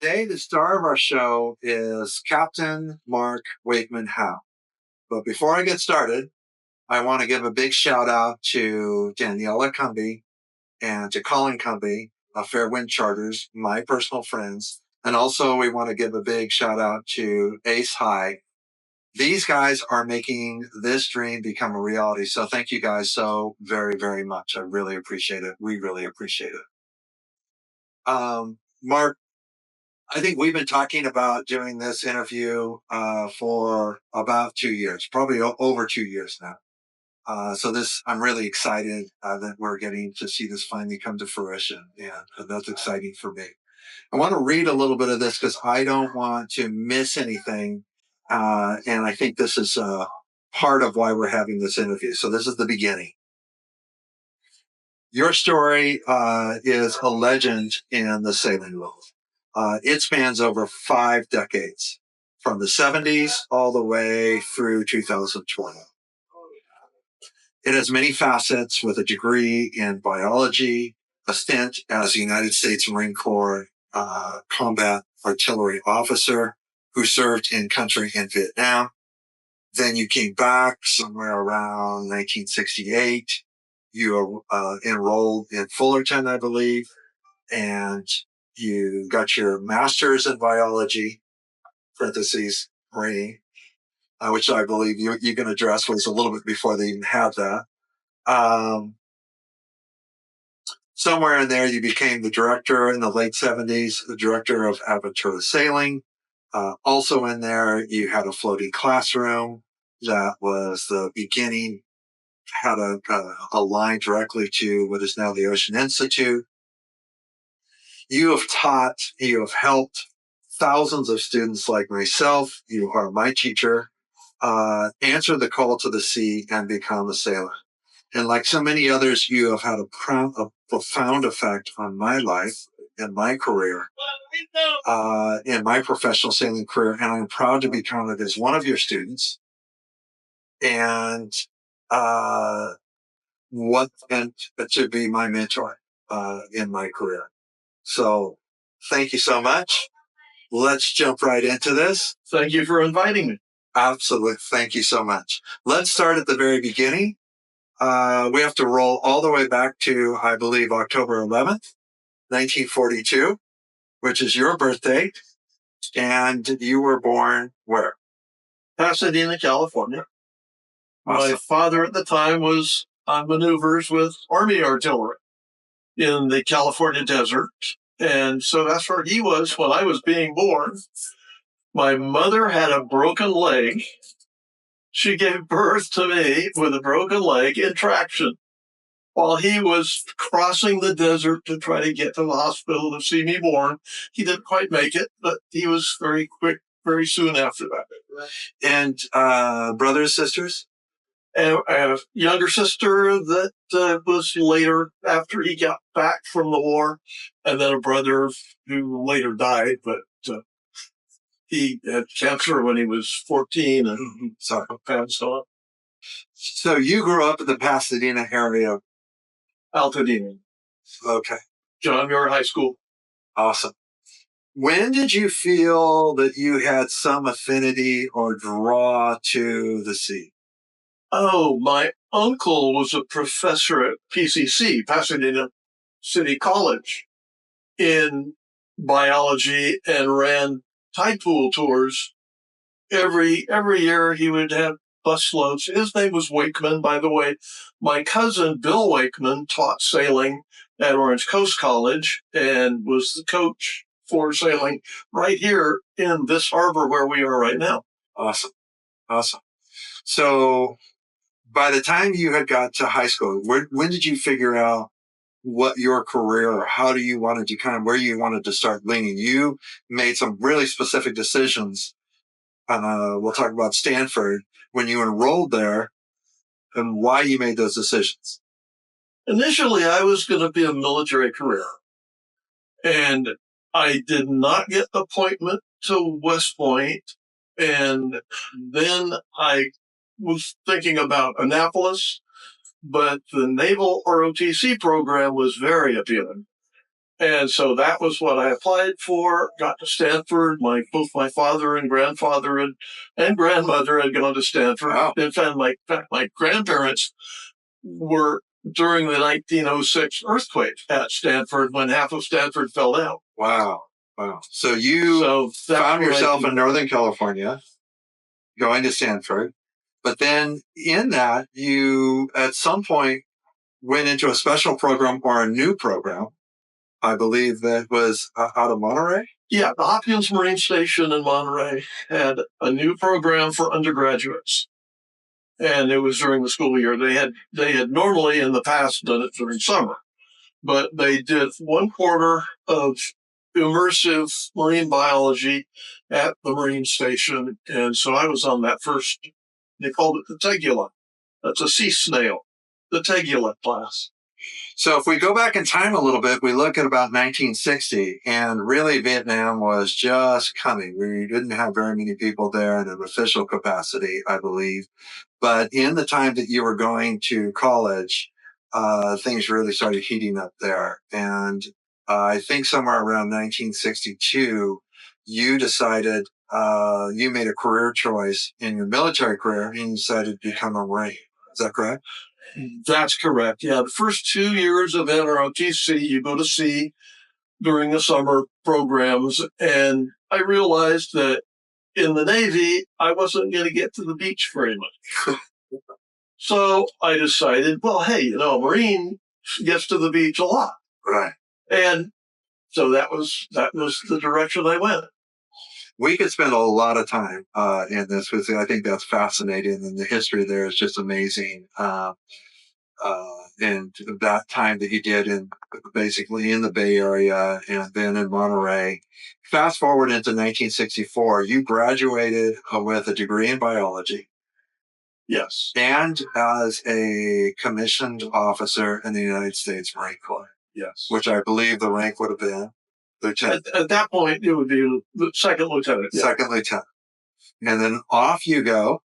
Today, the star of our show is Captain Mark Wakeman Howe. But before I get started, I want to give a big shout out to Daniela Cumby and to Colin Cumby of Fair Wind Charters, my personal friends. And also, we want to give a big shout out to Ace High. These guys are making this dream become a reality. So thank you guys so very, very much. I really appreciate it. We really appreciate it. Mark, I think we've been talking about doing this interview for about 2 years, probably over 2 years now. So I'm really excited that we're getting to see this finally come to fruition. And that's exciting for me. I want to read a little bit of this because I don't want to miss anything. And I think this is part of why we're having this interview. So this is the beginning. Your story is a legend in the sailing world. It spans over 5 decades, from the 70s all the way through 2020. It has many facets with a degree in biology, a stint as a United States Marine Corps combat artillery officer who served in country in Vietnam. Then you came back somewhere around 1968. You enrolled in Fullerton, I believe, and you got your master's in biology, parentheses, Marine, which I believe you can address was a little bit before they even had that. Somewhere in there, you became the director in the late 70s, the director of Aventura Sailing. Also in there, you had a floating classroom that was the beginning, had a line directly to what is now the Ocean Institute. You have helped thousands of students like myself. You are my teacher. Answer the call to the sea and become a sailor. And like so many others, you have had a profound effect on my life and my career, in my professional sailing career. And I'm proud to be counted as one of your students. And and to be my mentor in my career. So thank you so much. Let's jump right into this. Thank you for inviting me. Absolutely. Thank you so much. Let's start at the very beginning. We have to roll all the way back to, I believe, October 11th, 1942, which is your birthday. And you were born where? Pasadena, California. Awesome. My father at the time was on maneuvers with Army artillery in the California desert. And so that's where he was when I was being born. My mother had a broken leg. She gave birth to me with a broken leg in traction while he was crossing the desert to try to get to the hospital to see me born. He didn't quite make it, but he was very quick, very soon after that. And brothers, sisters? And I have a younger sister that was later after he got back from the war, and then a brother who later died, but he had cancer when he was 14 and passed on. So you grew up in the Pasadena area? Altadena. Okay. John Muir High School. Awesome. When did you feel that you had some affinity or draw to the sea? Oh, my uncle was a professor at PCC, Pasadena City College, in biology and ran tide pool tours. Every year he would have busloads. His name was Wakeman, by the way. My cousin, Bill Wakeman, taught sailing at Orange Coast College and was the coach for sailing right here in this harbor where we are right now. Awesome. Awesome. So by the time you had got to high school, when did you figure out what your career or how do you wanted to where you wanted to start leaning? You made some really specific decisions. We'll talk about Stanford when you enrolled there and why you made those decisions. Initially, I was going to be a military career, and I did not get the appointment to West Point. And then I was thinking about Annapolis, but the Naval ROTC program was very appealing. And so that was what I applied for, got to Stanford. Both my father and grandfather and grandmother had gone to Stanford. Wow. In fact, my grandparents were during the 1906 earthquake at Stanford when half of Stanford fell down. Wow. Wow. So you found yourself in Northern California going to Stanford, but then in that you at some point went into a special program or a new program. I believe that was out of Monterey. Yeah, the Hopkins Marine Station in Monterey had a new program for undergraduates, and it was during the school year. They had normally in the past done it during summer, but they did 1 quarter of immersive marine biology at the Marine Station, and so I was on that first. They called it the Tegula. That's a sea snail, the Tegula class. So if we go back in time a little bit, we look at about 1960, and really Vietnam was just coming. We didn't have very many people there in an official capacity, I believe. But in the time that you were going to college, things really started heating up there. And I think somewhere around 1962, you decided, you made a career choice in your military career and you decided to become a Marine. Is that correct? That's correct. Yeah, the first 2 years of NROTC, you go to sea during the summer programs. And I realized that in the Navy, I wasn't going to get to the beach very much. So I decided, well, hey, a Marine gets to the beach a lot. Right. And so that was the direction I went. We could spend a lot of time in this because I think that's fascinating, and the history there is just amazing. And that time that you did basically in the Bay Area and then in Monterey. Fast forward into 1964, you graduated with a degree in biology. Yes. And as a commissioned officer in the United States Marine Corps. Yes. Which I believe the rank would have been lieutenant. At that point, it would be second lieutenant. Yeah. Second lieutenant. And then off you go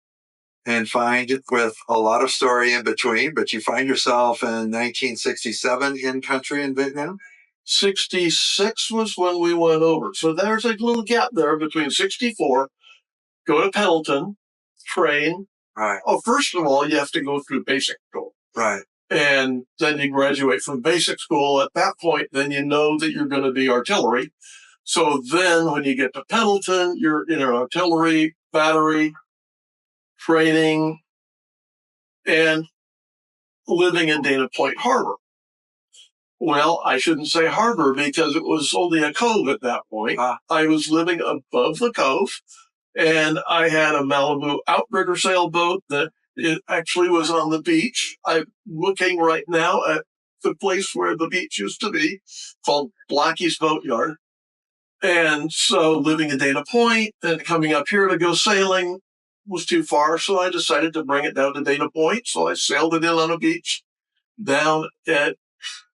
and find it with a lot of story in between, but you find yourself in 1967 in country in Vietnam. 66 was when we went over. So there's a little gap there between 64, go to Pendleton, train. Right. Oh, first of all, you have to go through basic school. Right. And then you graduate from basic school. At that point, then you know that you're going to be artillery. So then when you get to Pendleton, you're in an artillery battery, training, and living in Dana Point Harbor. Well, I shouldn't say harbor because it was only a cove at that point. I was living above the cove, and I had a Malibu outrigger sailboat that it actually was on the beach. I'm looking right now at the place where the beach used to be, called Blackie's Boatyard. And so living in Dana Point and coming up here to go sailing was too far, so I decided to bring it down to Dana Point. So I sailed it in on a beach down at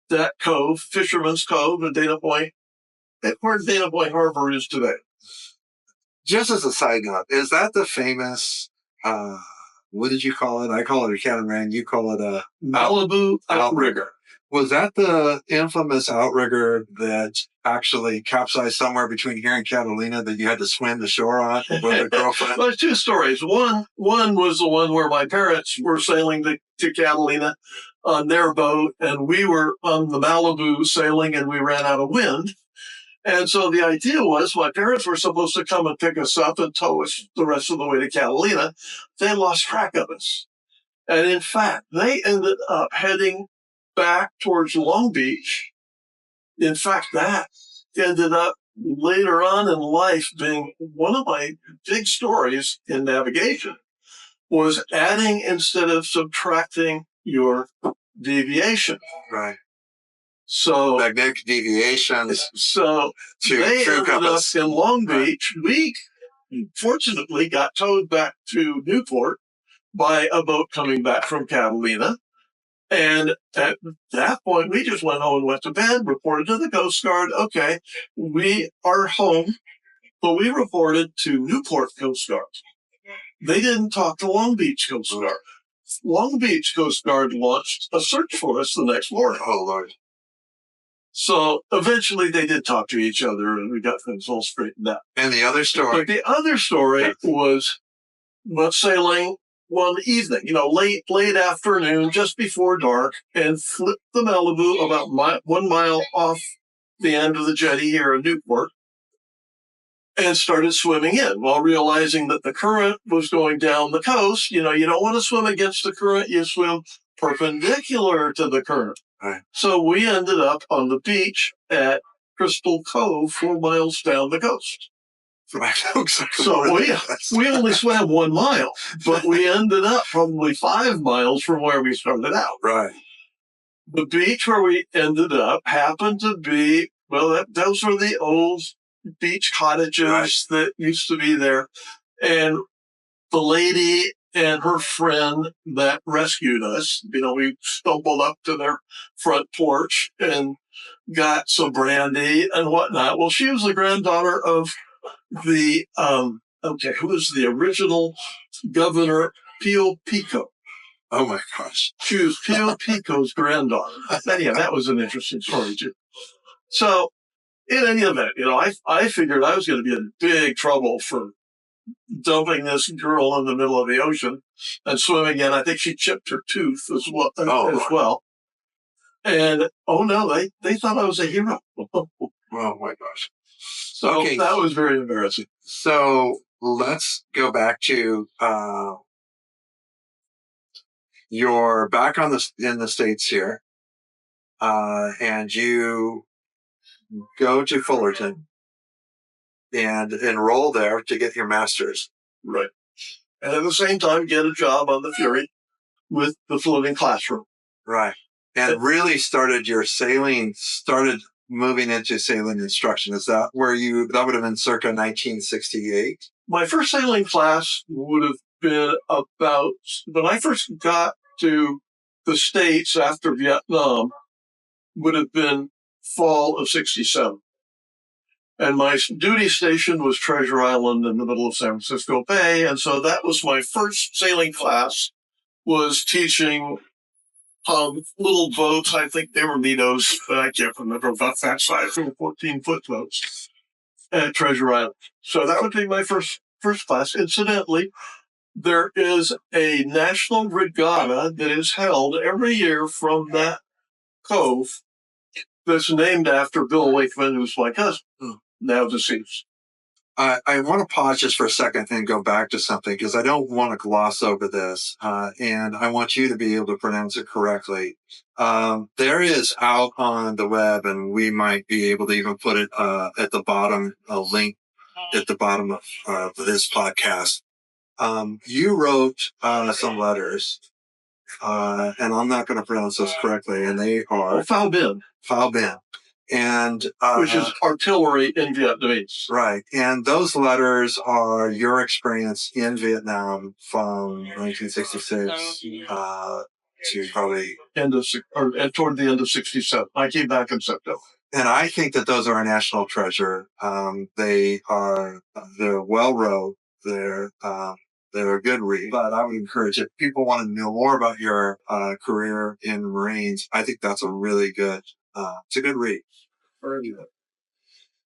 that cove, Fisherman's Cove in Dana Point, where Dana Point Harbor is today. Just as a side note, is that the famous, what did you call it? I call it a catamaran. You call it a Malibu outrigger. Was that the infamous outrigger that actually capsized somewhere between here and Catalina that you had to swim to shore on with a girlfriend? Well, there's two stories. One was the one where my parents were sailing to Catalina on their boat, and we were on the Malibu sailing, and we ran out of wind. And so the idea was my parents were supposed to come and pick us up and tow us the rest of the way to Catalina. They lost track of us. And in fact, they ended up heading back towards Long Beach. In fact, that ended up later on in life being one of my big stories in navigation, was adding instead of subtracting your deviation. Right. So magnetic deviations. So they ended compass. Up in Long Beach. Right. We fortunately got towed back to Newport by a boat coming back from Catalina. And at that point, we just went home and went to bed, reported to the Coast Guard. Okay, we are home, but we reported to Newport Coast Guard. They didn't talk to Long Beach Coast Guard. Long Beach Coast Guard launched a search for us the next morning. Oh, Lord. So eventually they did talk to each other and we got things all straightened out. And the other story. But the other story was sailing one evening, late afternoon, just before dark, and flipped the Malibu about 1 mile off the end of the jetty here in Newport and started swimming in while realizing that the current was going down the coast. You don't want to swim against the current. You swim perpendicular to the current. Right. So we ended up on the beach at Crystal Cove, 4 miles down the coast. So we only swam 1 mile, but we ended up probably 5 miles from where we started out. Right. The beach where we ended up happened to be, those were the old beach cottages that used to be there. And the lady and her friend that rescued us, we stumbled up to their front porch and got some brandy and whatnot. Well, she was the granddaughter of the, who was the original governor, Pio Pico. Oh my gosh. She was Pio Pico's granddaughter. Yeah, that was an interesting story too. So in any event, I figured I was going to be in big trouble for dumping this girl in the middle of the ocean and swimming in. I think she chipped her tooth as well. And no, they thought I was a hero. Oh my gosh. So that was very embarrassing. So let's go back to you're back in the States here, and you go to Fullerton and enroll there to get your master's. Right. And at the same time, get a job on the Fury with the floating classroom. Right. And really started moving into sailing instruction. Is that where that would have been circa 1968? My first sailing class would have been about, when I first got to the States after Vietnam, would have been fall of 67. And my duty station was Treasure Island in the middle of San Francisco Bay. And so that was my first sailing class, was teaching little boats. I think they were Lidos, but I can't remember about that size. They were 14-foot boats at Treasure Island. So that would be my first class. Incidentally, there is a national regatta that is held every year from that cove that's named after Bill Wakeman, who's my cousin, now deceased. I want to pause just for a second and go back to something because I don't want to gloss over this, and I want you to be able to pronounce it correctly. There is out on the web, and we might be able to even put it at the bottom, a link at the bottom of this podcast. You wrote some letters, and I'm not going to pronounce those correctly, and they are Phao Bin. Phao Bin. And which is artillery in Vietnamese. Right. And those letters are your experience in Vietnam from 1966 to probably toward the end of 67. I came back in September. And I think that those are a national treasure. They're well wrote. They're a good read. But I would encourage, if people want to know more about your career in the Marines, I think that's a really good, it's a good read.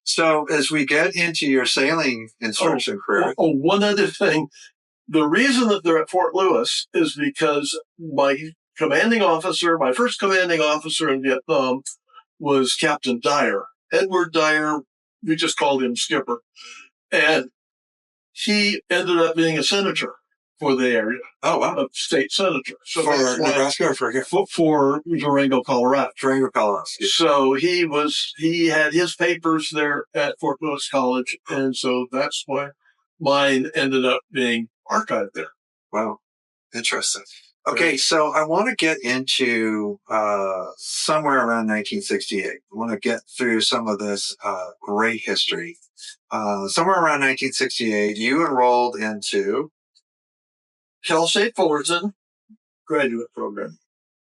So as we get into your sailing instruction career. One other thing. The reason that they're at Fort Lewis is because my first commanding officer in Vietnam was Captain Dyer. Edward Dyer, we just called him Skipper. And he ended up being a senator for the area. Oh, wow. A state senator. So for Nebraska or for Durango, Colorado. Durango, Colorado. So he had his papers there at Fort Lewis College. And so that's why mine ended up being archived there. Wow. Interesting. Okay, so I want to get into somewhere around 1968. I want to get through some of this great history. Somewhere around 1968, you enrolled into Cal State Fullerton graduate program.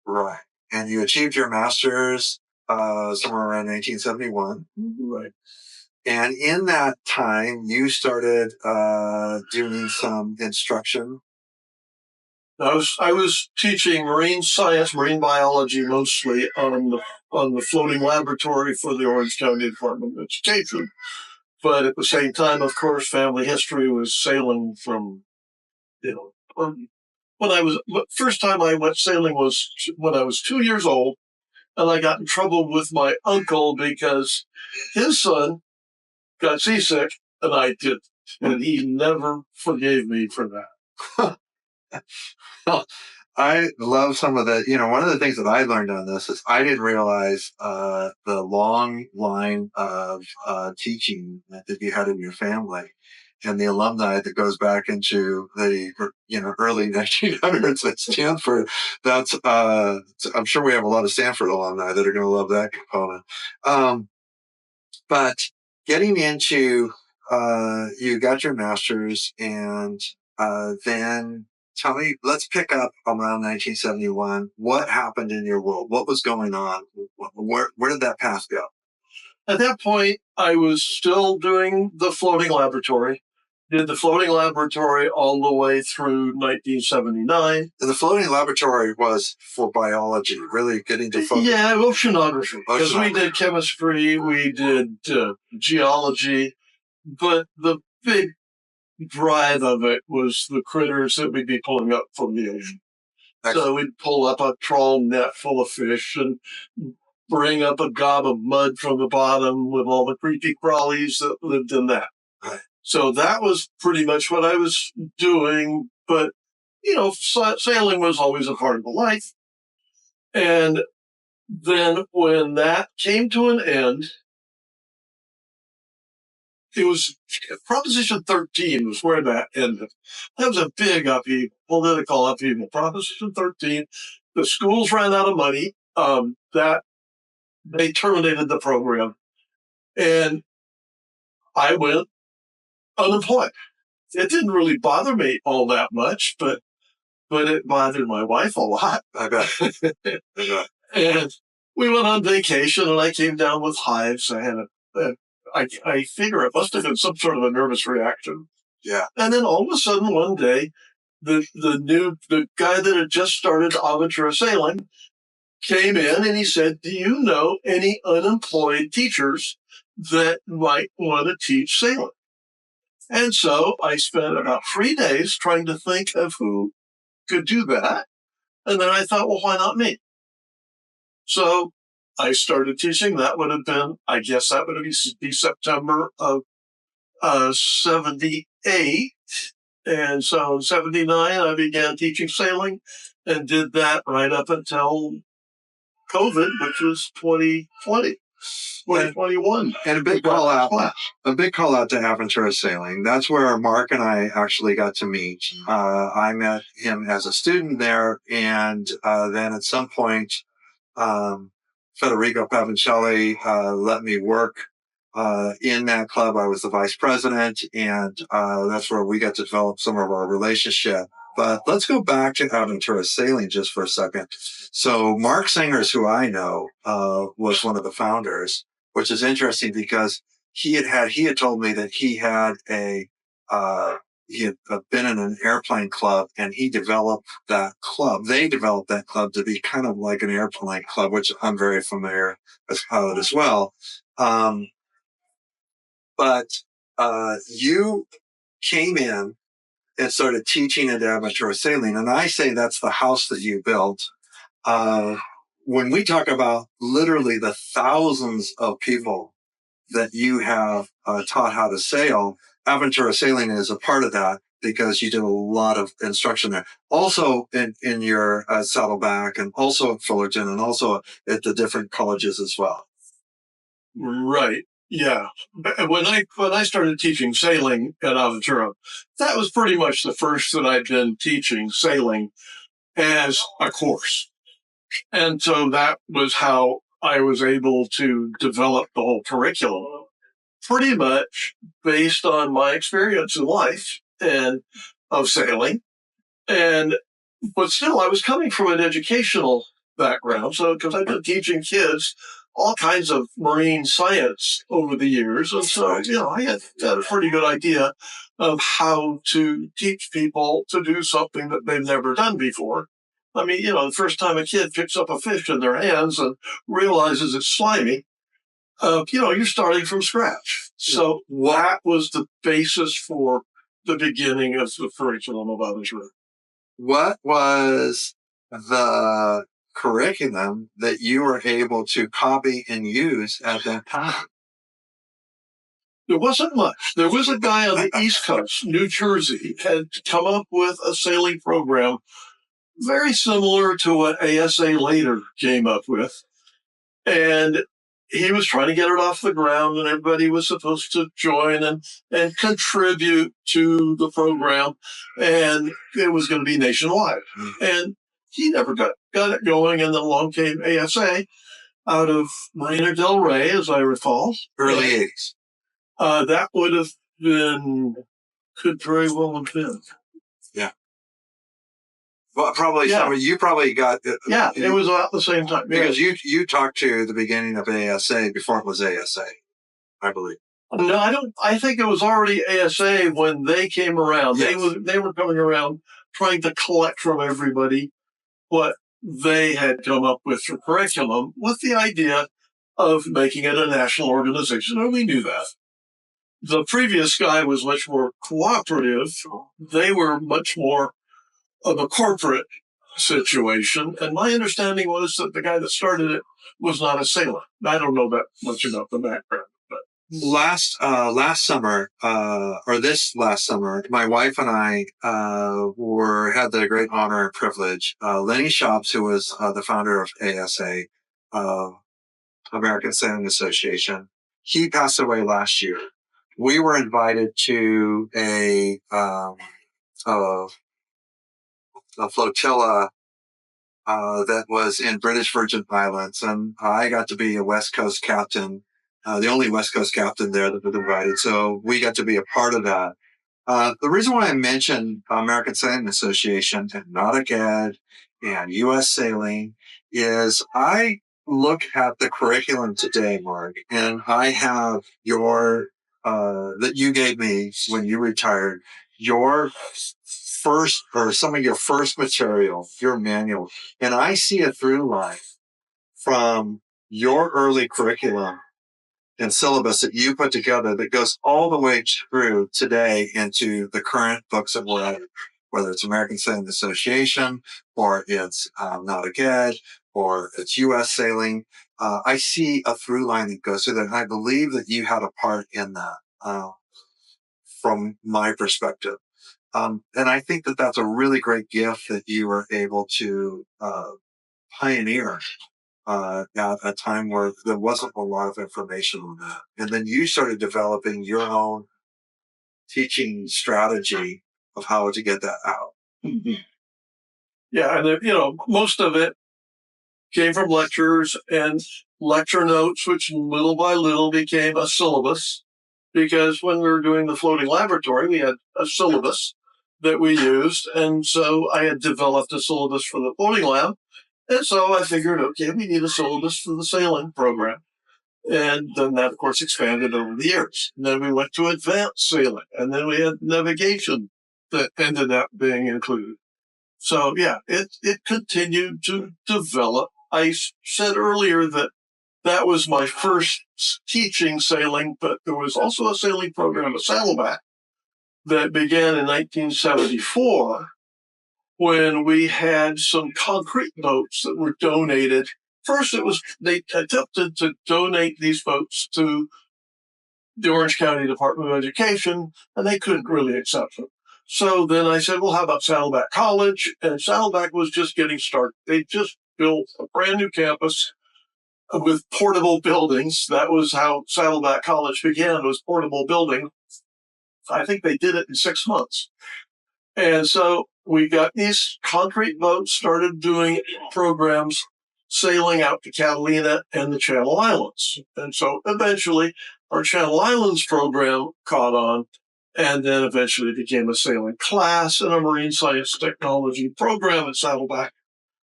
Right. And you achieved your master's somewhere around 1971. Right. And in that time, you started doing some instruction. I was teaching marine science, marine biology, mostly on the floating laboratory for the Orange County Department of Education. But at the same time, of course, family history was sailing from, first time I went sailing was when I was 2 years old, and I got in trouble with my uncle because his son got seasick and I didn't. And he never forgave me for that. Well, I love some of the, one of the things that I learned on this is I didn't realize the long line of teaching that you had in your family and the alumni that goes back into the, early 1900s at Stanford. That's, I'm sure we have a lot of Stanford alumni that are going to love that component. But getting into, you got your master's and then tell me, let's pick up around 1971. What happened in your world? What was going on? Where did that path go? At that point, I was still doing the floating laboratory. Did the floating laboratory all the way through 1979. And the floating laboratory was for biology, really getting to focus. Yeah, oceanography. Because we did chemistry, we did geology, but the big drive of it was the critters that we'd be pulling up from the ocean. Excellent. So we'd pull up a trawl net full of fish and bring up a gob of mud from the bottom with all the creepy crawlies that lived in that. Right. So that was pretty much what I was doing. But, sailing was always a part of the life. And then when that came to an end, it was Proposition 13 was where that ended. That was a big upheaval, political upheaval. Proposition 13, the schools ran out of money. That they terminated the program, and I went unemployed. It didn't really bother me all that much, but it bothered my wife a lot. I bet. And we went on vacation, and I came down with hives. I had I figure it must have been some sort of a nervous reaction. Yeah. And then all of a sudden one day, the guy that had just started Aventura Sailing came in and he said, "Do you know any unemployed teachers that might want to teach sailing?" And so I spent about 3 days trying to think of who could do that. And then I thought, well, why not me? So I started teaching. That would have been, I guess that would be September of 78. And so in 79, I began teaching sailing and did that right up until COVID, which was 2020. 2021. And a big call out to Aventura Sailing. That's where Mark and I actually got to meet. I met him as a student there, and then at some point, Federico Pavancelli let me work in that club. I was the vice president, and that's where we got to develop some of our relationship. But let's go back to Aventura Sailing just for a second. So Mark Singers, who I know, was one of the founders, which is interesting because he had told me that he had he had been in an airplane club and he developed that club. They developed that club to be kind of like an airplane club, which I'm very familiar as a pilot as well. But you came in and started teaching at Aventura Sailing. And I say that's the house that you built. When we talk about literally the thousands of people that you have taught how to sail, Aventura Sailing is a part of that because you did a lot of instruction there. Also in your Saddleback and also at Fullerton and also at the different colleges as well. Right. Yeah. When I started teaching sailing at Aventura, that was pretty much the first that I'd been teaching sailing as a course. And so that was how I was able to develop the whole curriculum, pretty much based on my experience in life and of sailing. But still, I was coming from an educational background. So, because I've been teaching kids all kinds of marine science over the years. And so, I had a pretty good idea of how to teach people to do something that they've never done before. I mean, the first time a kid picks up a fish in their hands and realizes it's slimy, you're starting from scratch. So that was the basis for the beginning of the curriculum of Others Room. What was the curriculum that you were able to copy and use at that time? There wasn't much. There was a guy on the East Coast, New Jersey, had come up with a sailing program very similar to what ASA later came up with. And he was trying to get it off the ground, and everybody was supposed to join and contribute to the program. And it was going to be nationwide. And he never got it going. And then along came ASA out of Marina Del Rey, as I recall. Early 80s. That would have been, could very well have been. Yeah. Well, probably you probably got it. Yeah, it was about the same time. Because you talked to the beginning of ASA before it was ASA, I believe. No, I think it was already ASA when they came around. Yes. They were coming around trying to collect from everybody what they had come up with for curriculum with the idea of making it a national organization, and we knew that. The previous guy was much more cooperative. They were much more of a corporate situation. And my understanding was that the guy that started it was not a sailor. I don't know that much about the background. But last summer, or this last summer, my wife and I had the great honor and privilege. Lenny Shops, who was the founder of ASA, American Sailing Association, he passed away last year. We were invited to a flotilla that was in British Virgin Islands, and I got to be a West Coast captain, the only West Coast captain there that was invited. So we got to be a part of that. The reason why I mentioned American Sailing Association and Nautic Ed and U.S. Sailing is I look at the curriculum today, Mark, and I have your that you gave me when you retired, your first or some of your first material, your manual, and I see a through line from your early curriculum and syllabus that you put together that goes all the way through today into the current books that we're at, whether it's American Sailing Association or it's Nautic Ed or it's U.S. Sailing. I see a through line that goes through that. And I believe that you had a part in that from my perspective. And I think that that's a really great gift that you were able to pioneer at a time where there wasn't a lot of information on that. And then you started developing your own teaching strategy of how to get that out. Mm-hmm. Yeah, and most of it came from lectures and lecture notes, which little by little became a syllabus. Because when we were doing the floating laboratory, we had a syllabus that we used. And so I had developed a syllabus for the floating lab. And so I figured, okay, we need a syllabus for the sailing program. And then that, of course, expanded over the years. And then we went to advanced sailing. And then we had navigation that ended up being included. So, yeah, it continued to develop. I said earlier that was my first teaching sailing, but there was also a sailing program at Saddleback that began in 1974 when we had some concrete boats that were donated. First, they attempted to donate these boats to the Orange County Department of Education, and they couldn't really accept them. So then I said, well, how about Saddleback College? And Saddleback was just getting started. They just built a brand new campus with portable buildings. That was how Saddleback College began, was portable building. I think they did it in 6 months. And so we got these concrete boats, started doing programs sailing out to Catalina and the Channel Islands. And so eventually our Channel Islands program caught on, and then eventually became a sailing class and a marine science technology program at Saddleback,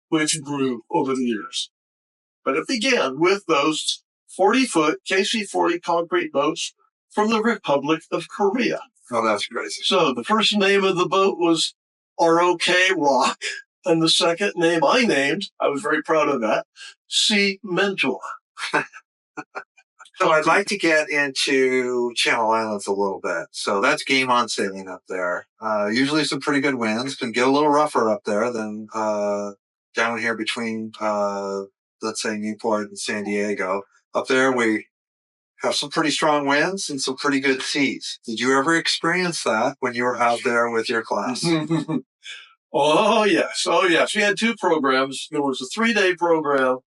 which grew over the years. But it began with those 40-foot KC-40 concrete boats from the Republic of Korea. Oh, that's crazy. So the first name of the boat was ROK Rock, and the second name I named, I was very proud of that, Sea Mentor. So I'd like to get into Channel Islands a little bit. So that's game on sailing up there. Usually some pretty good winds. Can get a little rougher up there than down here between, let's say, Newport and San Diego. Up there, we have some pretty strong winds and some pretty good seas. Did you ever experience that when you were out there with your class? Oh, yes. Oh, yes. We had two programs. There was a 3-day program,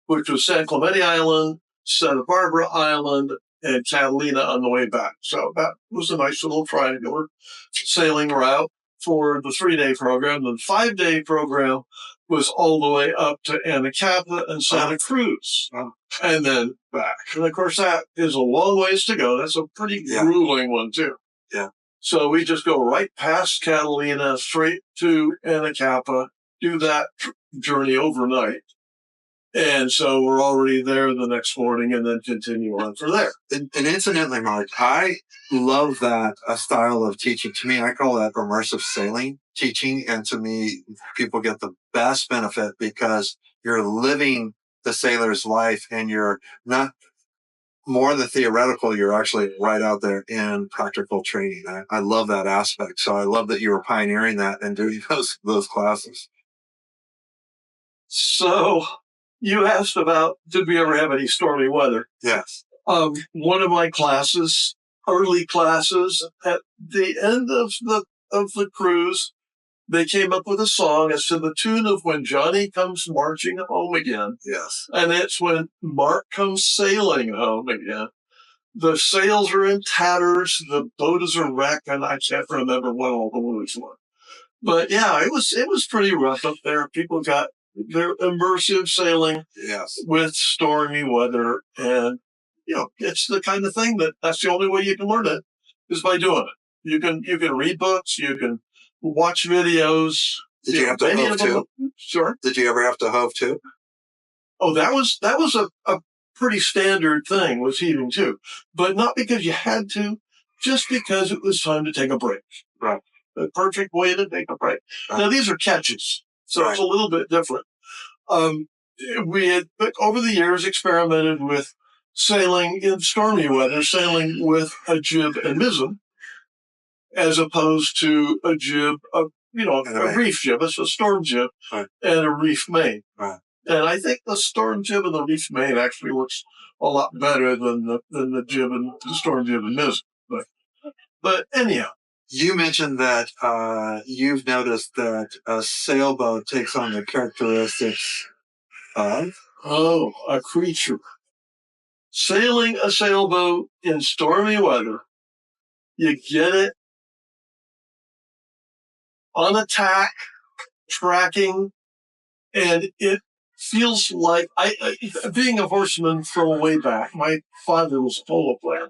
which was San Clemente Island, Santa Barbara Island, and Catalina on the way back. So that was a nice little triangular sailing route for the 3-day program. The 5-day program was all the way up to Anacapa and Santa Cruz, and then back. And of course, that is a long ways to go. That's a pretty grueling one, too. Yeah. So we just go right past Catalina, straight to Anacapa, do that journey overnight. And so we're already there the next morning and then continue on from there. And incidentally, Mark, I love that style of teaching. To me, I call that immersive sailing teaching. And to me, people get the best benefit because you're living the sailor's life and you're not more than theoretical. You're actually right out there in practical training. I love that aspect. So I love that you were pioneering that and doing those classes. So you asked about, did we ever have any stormy weather? Yes. One of my classes, early classes, at the end of the cruise, they came up with a song as to the tune of When Johnny Comes Marching Home Again. Yes. And it's when Mark comes sailing home again. The sails are in tatters, the boat is a wreck, and I can't remember what all the words were. But yeah, it was pretty rough up there. People got their immersive sailing with stormy weather, and it's the kind of thing that's the only way you can learn it is by doing it. You can read books, you can watch videos. Did you have to hove too? Sure. Did you ever have to hove too? Oh, that was a pretty standard thing, was heaving too, but not because you had to, just because it was time to take a break. Right. The perfect way to take a break. Right. Now these are catches, so it's a little bit different. We had, over the years, experimented with sailing in stormy weather, sailing with a jib and mizzen, as opposed to a jib, a reef jib. It's a storm jib and a reef main. Right. And I think the storm jib and the reef main actually works a lot better than the jib and the storm jib and mizzen. But anyhow. You mentioned that you've noticed that a sailboat takes on the characteristics of? Oh, a creature. Sailing a sailboat in stormy weather, you get it on attack, tracking, and it feels like, being a horseman from way back, my father was a polo player.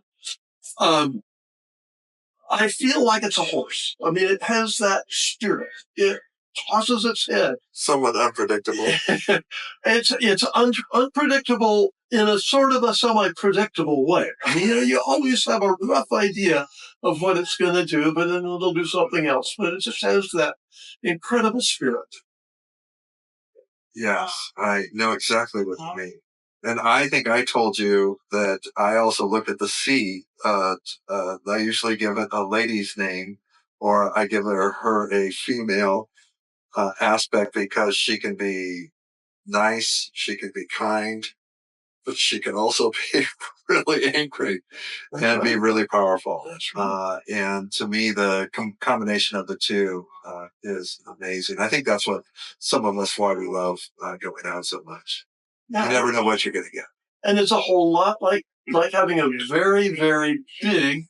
I feel like it's a horse. I mean, it has that spirit. It tosses its head. Somewhat unpredictable. It's unpredictable in a sort of a semi-predictable way. I mean, you always have a rough idea of what it's going to do, but then it'll do something else. But it just has that incredible spirit. Yes, I know exactly what you mean. And I think I told you that I also look at the sea. I usually give it a lady's name, or I give her a female aspect because she can be nice, she can be kind, but she can also be really angry and be really powerful. And to me, the combination of the two is amazing. I think that's what some of us why we love going out so much. You never know what you're going to get. And it's a whole lot like having a very, very big,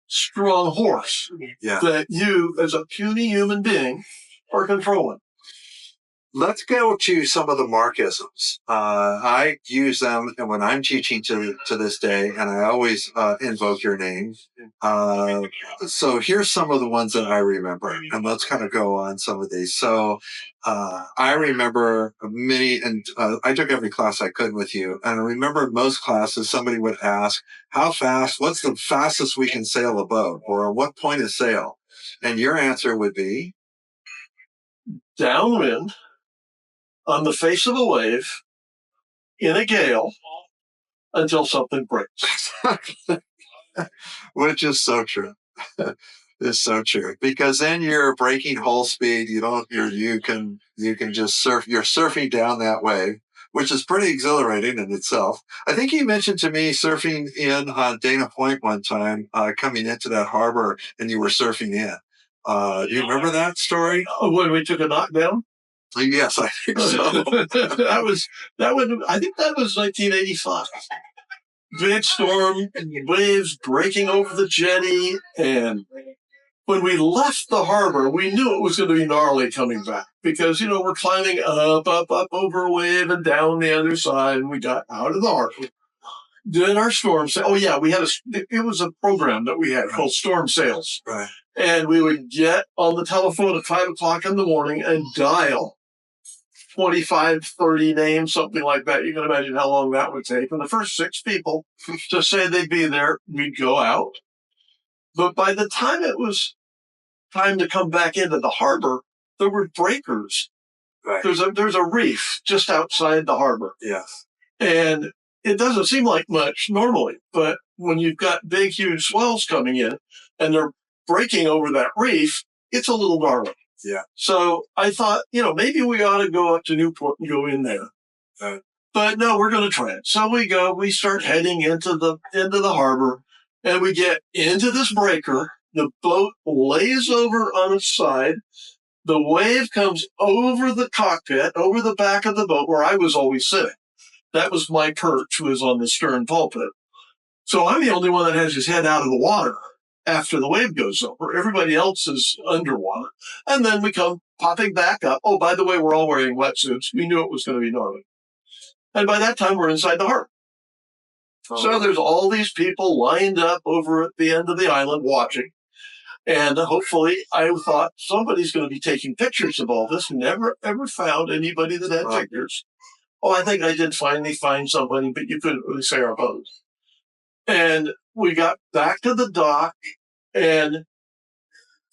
strong horse that you, as a puny human being, are controlling. Let's go to some of the Markisms. I use them, and when I'm teaching to this day, and I always invoke your name. So here's some of the ones that I remember, and let's kind of go on some of these. So I remember many, and I took every class I could with you, and I remember most classes somebody would ask, "How fast? What's the fastest we can sail a boat, or what point of sail?" And your answer would be downwind, on the face of a wave, in a gale, until something breaks. which is so true. It's so true, because then you're breaking hull speed. You can just surf. You're surfing down that wave, which is pretty exhilarating in itself. I think you mentioned to me surfing in Dana Point one time, coming into that harbor, and you were surfing in. Do you remember that story? When we took a knockdown? Yes, I think so. I think that was 1985. Big storm, waves breaking over the jetty, and when we left the harbor, we knew it was going to be gnarly coming back because, we're climbing up over a wave and down the other side, and we got out of the harbor. Did our storm sail? Oh yeah, it was a program that we had called Storm Sails. Right. And we would get on the telephone at 5 o'clock in the morning and dial 25, 30 names, something like that. You can imagine how long that would take. And the first 6 people to say they'd be there, we'd go out. But by the time it was time to come back into the harbor, there were breakers. Right. There's a reef just outside the harbor. Yes. And it doesn't seem like much normally, but when you've got big, huge swells coming in and they're breaking over that reef, it's a little gnarly. Yeah. So I thought, maybe we ought to go up to Newport and go in there. But no, we're going to try it. So we start heading into the harbor, and we get into this breaker. The boat lays over on its side. The wave comes over the cockpit, over the back of the boat where I was always sitting. That was my perch, was on the stern pulpit. So I'm the only one that has his head out of the water after the wave goes over. Everybody else is underwater. And then we come popping back up. Oh, by the way, we're all wearing wetsuits. We knew it was going to be gnarly. And by that time, we're inside the harbor. Oh. So there's all these people lined up over at the end of the island watching. And hopefully, I thought somebody's going to be taking pictures of all this. Never, ever found anybody that had pictures. Oh, I think I did finally find somebody, but you couldn't really say our boat. And we got back to the dock, and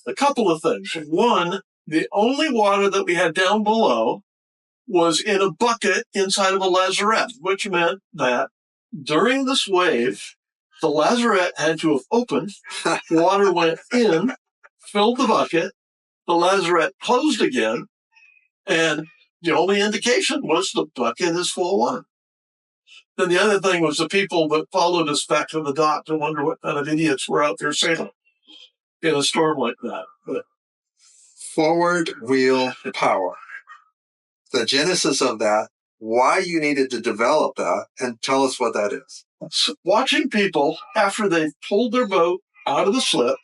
a couple of things. One, the only water that we had down below was in a bucket inside of a lazarette, which meant that during this wave, the lazarette had to have opened, water went in, filled the bucket, the lazarette closed again, and the only indication was the bucket is full of water. Then the other thing was the people that followed us back to the dock to wonder what kind of idiots were out there sailing in a storm like that. But forward wheel power. The genesis of that, why you needed to develop that, and tell us what that is. So watching people, after they've pulled their boat out of the slip,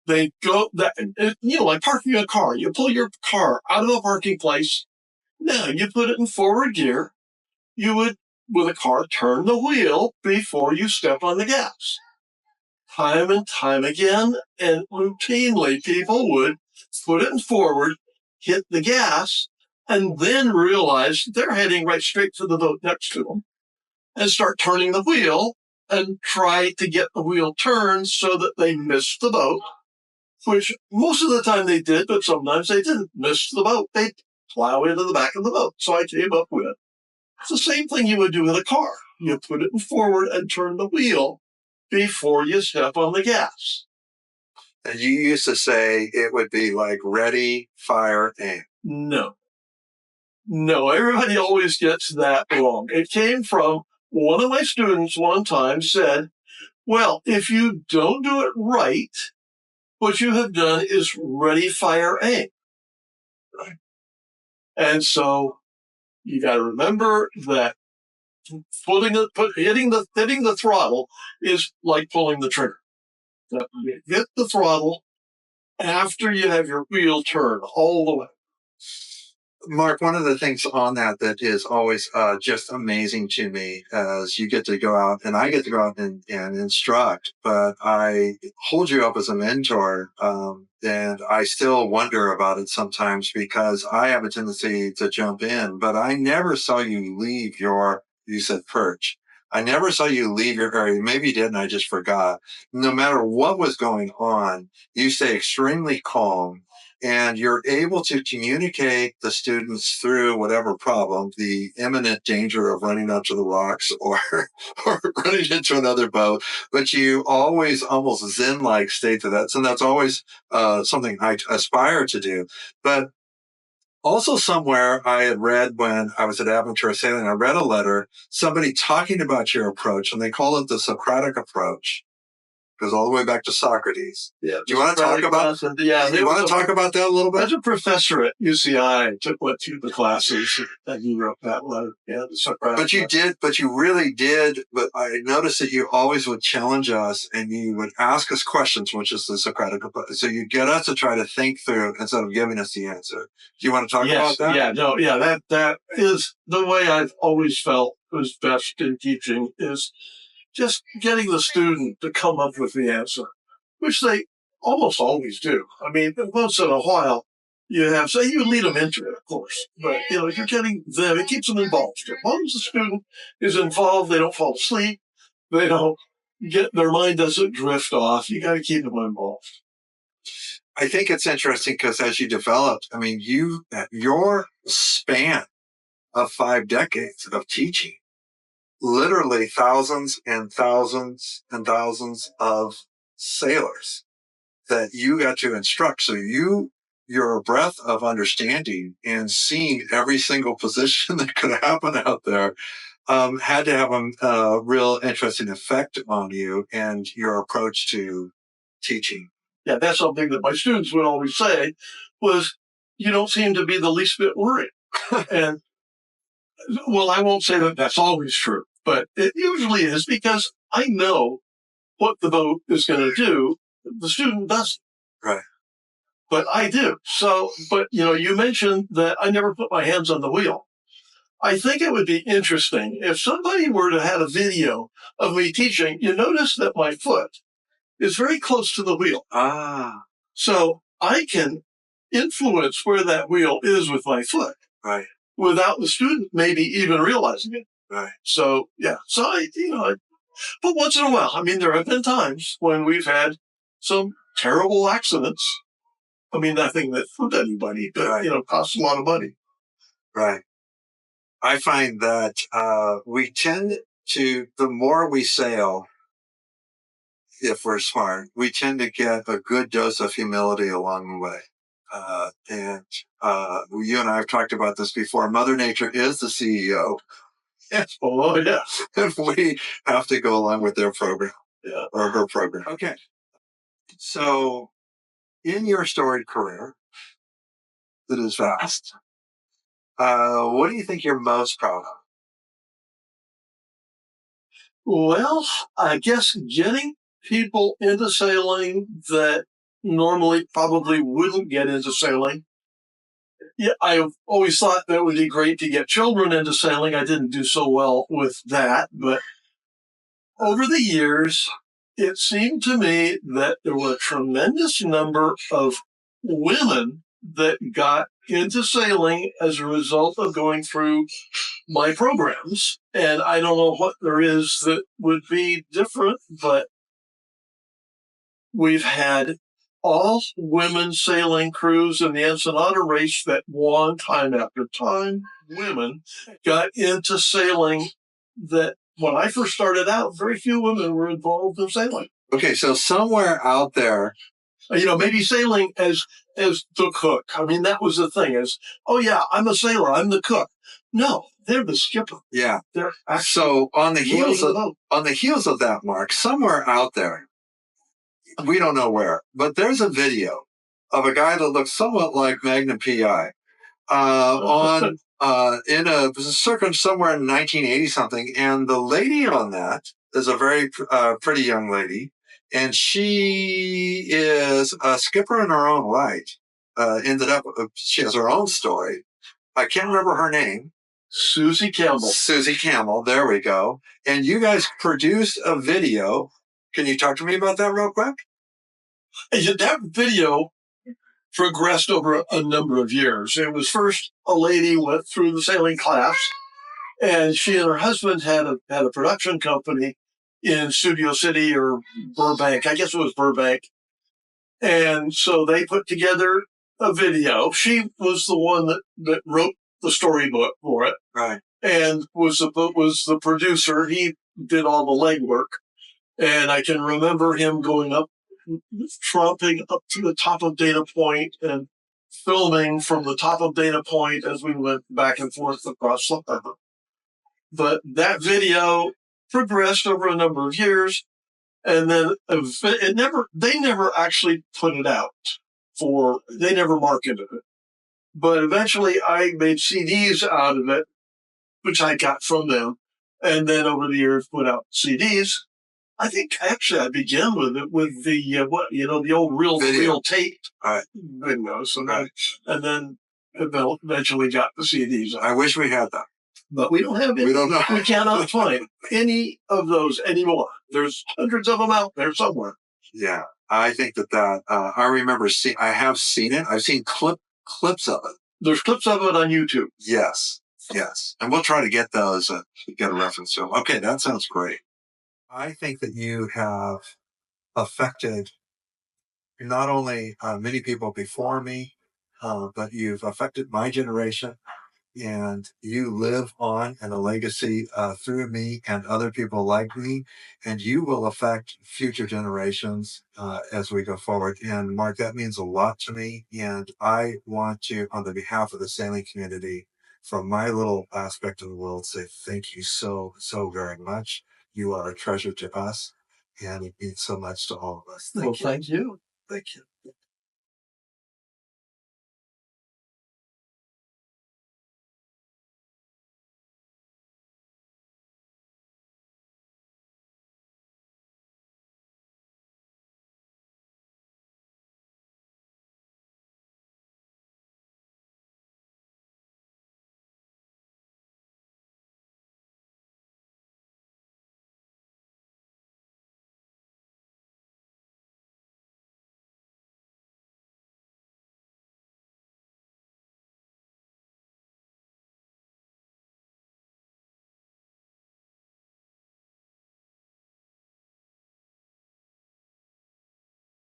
they go, like parking a car. You pull your car out of the parking place. Now you put it in forward gear. You would, with a car, turn the wheel before you step on the gas. Time and time again, and routinely, people would put it in forward, hit the gas, and then realize they're heading right straight to the boat next to them, and start turning the wheel and try to get the wheel turned so that they missed the boat, which most of the time they did, but sometimes they didn't miss the boat. They'd plow into the back of the boat. So I came up with, it's the same thing you would do with a car. You put it in forward and turn the wheel before you step on the gas. And you used to say it would be like ready, fire, aim. No, everybody always gets that wrong. It came from one of my students one time said, well, if you don't do it right, what you have done is ready, fire, aim. Right? And so you got to remember that hitting the throttle is like pulling the trigger. You hit the throttle after you have your wheel turned all the way. Mark, one of the things on that is always just amazing to me as you get to go out and I get to go out and instruct, but I hold you up as a mentor. And I still wonder about it sometimes because I have a tendency to jump in, but I never saw you leave you said perch. I never saw you leave your area. Maybe you did and I just forgot. No matter what was going on, you stay extremely calm and you're able to communicate the students through whatever problem, the imminent danger of running onto the rocks or, or running into another boat, but you always almost zen-like stay to that. So that's always something I aspire to do. But also somewhere I had read when I was at Aventura Sailing, I read a letter, somebody talking about your approach, and they call it the Socratic approach. Goes all the way back to Socrates. Yeah. Do you want to talk about? Yeah. You want to talk about that a little bit? As a professor at UCI, took two of the classes, and he wrote that letter. Yeah, the Socratic. But you really did. But I noticed that you always would challenge us, and you would ask us questions, which is the Socratic approach. So you get us to try to think through instead of giving us the answer. Do you want to talk about that? Yeah, no, yeah. That is the way I've always felt was best in teaching is just getting the student to come up with the answer, which they almost always do. I mean, once in a while, you have, say, you lead them into it, of course, but, if you're getting them, it keeps them involved. As long as the student is involved, they don't fall asleep, they don't their mind doesn't drift off. You got to keep them involved. I think it's interesting because as you developed, I mean, your span of 5 decades of teaching, literally thousands and thousands and thousands of sailors that you got to instruct. So your breadth of understanding and seeing every single position that could happen out there had to have a real interesting effect on you and your approach to teaching. Yeah, that's something that my students would always say was, you don't seem to be the least bit worried. And well, I won't say that that's always true, but it usually is because I know what the boat is going to do. The student doesn't. Right. But I do. So, but you mentioned that I never put my hands on the wheel. I think it would be interesting if somebody were to have a video of me teaching. You notice that my foot is very close to the wheel. So I can influence where that wheel is with my foot. Right. Without the student maybe even realizing it. Right. So, yeah. So, but once in a while, I mean, there have been times when we've had some terrible accidents. I mean, nothing that hurt anybody, but, right. Costs a lot of money. Right. I find that we tend to, the more we sail, if we're smart, we tend to get a good dose of humility along the way. You and I have talked about this before. Mother Nature is the CEO. Yes. Oh, yeah. And we have to go along with their program. Yeah. Or her program. Okay. So, in your storied career, that is vast, what do you think you're most proud of? Well, I guess getting people into sailing that normally probably wouldn't get into sailing. Yeah, I've always thought that it would be great to get children into sailing. I didn't do so well with that, but over the years, it seemed to me that there were a tremendous number of women that got into sailing as a result of going through my programs. And I don't know what there is that would be different, but we've had all women sailing crews in the Ensenada race that won time after time. Women got into sailing that when I first started out, very few women were involved in sailing. Okay, so somewhere out there, maybe sailing as the cook. I mean, that was the thing is, oh yeah, I'm a sailor, I'm the cook. No, they're the skipper. Yeah. They're so on the heels of that, Mark, somewhere out there, we don't know where, but there's a video of a guy that looks somewhat like Magnum PI in a circa somewhere in 1980 something, and the lady on that is a very pretty young lady, and she is a skipper in her own right. She has her own story, I can't remember her name. Susie Campbell. Susie Campbell. There we go. And you guys produced a video. Can you talk to me about that real quick? That video progressed over a number of years. It was first a lady went through the sailing class, and she and her husband had a production company in Studio City or Burbank. I guess it was Burbank. And so they put together a video. She was the one that wrote the storybook for it. Right. And was the producer. He did all the legwork. And I can remember him going up, tromping up to the top of Dana Point and filming from the top of Dana Point as we went back and forth across the harbor. But that video progressed over a number of years, and then they never actually put it out they never marketed it. But eventually I made CDs out of it, which I got from them, and then over the years put out CDs. I think actually I began with it with the the old reel tape video. So that, and then eventually got the CDs. I wish we had that, but we don't have any. We don't know. We cannot find any of those anymore. There's hundreds of them out there somewhere. Yeah, I think that I remember I have seen it. I've seen clips of it. There's clips of it on YouTube. Yes, and we'll try to get those to get a reference to them. Okay, that sounds great. I think that you have affected not only many people before me, but you've affected my generation, and you live on in a legacy through me and other people like me, and you will affect future generations as we go forward. And Mark, that means a lot to me, and I want to, on the behalf of the sailing community, from my little aspect of the world, say thank you so very much. You are a treasure to us, and it means so much to all of us. Thank you. Thank you.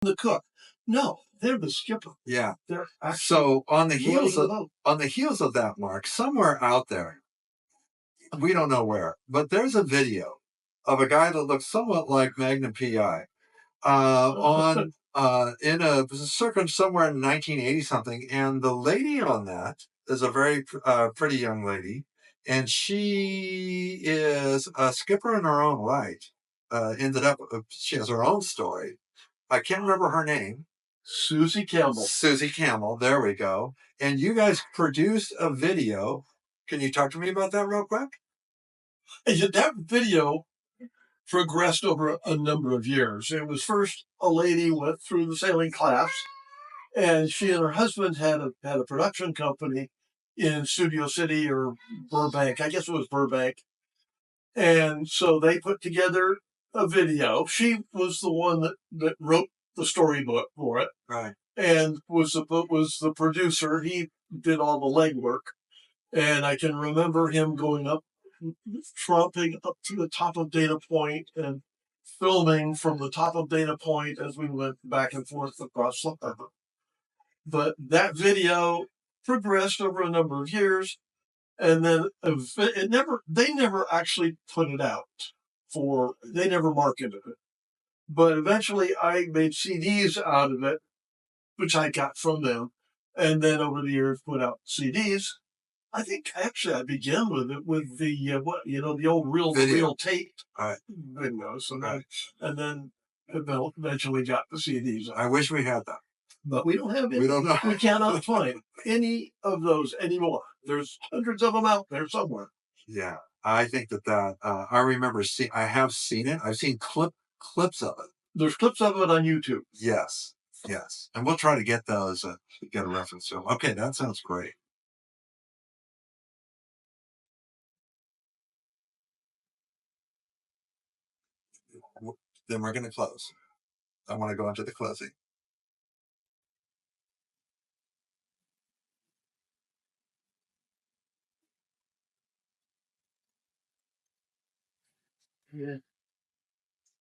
The cook. No, they're the skipper. Yeah. They're So on the heels of that, Mark, somewhere out there, we don't know where, but there's a video of a guy that looks somewhat like Magnum PI on in a circa somewhere in 1980 something, and the lady on that is a very pretty young lady, and she is a skipper in her own right. Ended up she has her own story. I can't remember her name. Susie Campbell. Susie Campbell. There we go. And you guys produced a video. Can you talk to me about that real quick? That video progressed over a number of years. It was first a lady went through the sailing class, and she and her husband had a production company in Studio City or Burbank. I guess it was Burbank. And so they put together a video. She was the one that wrote the storybook for it. Right. And was the producer. He did all the legwork. And I can remember him going up, tromping up to the top of Dana Point and filming from the top of Dana Point as we went back and forth across the harbor. But that video progressed over a number of years, and then they never actually put it out they never marketed it. But eventually I made CDs out of it, which I got from them, and then over the years put out CDs. I think actually I began with it with the old reel tape video. So that, and then eventually got the CDs. I wish we had that, but we don't have any. We don't know. We cannot find any of those anymore. There's hundreds of them out there somewhere. Yeah, I think that I remember I have seen it. I've seen clips of it. There's clips of it on YouTube. Yes, and we'll try to get those to get a reference to them. Okay, that sounds great. Then we're going to close. I want to go into the closing. Yeah.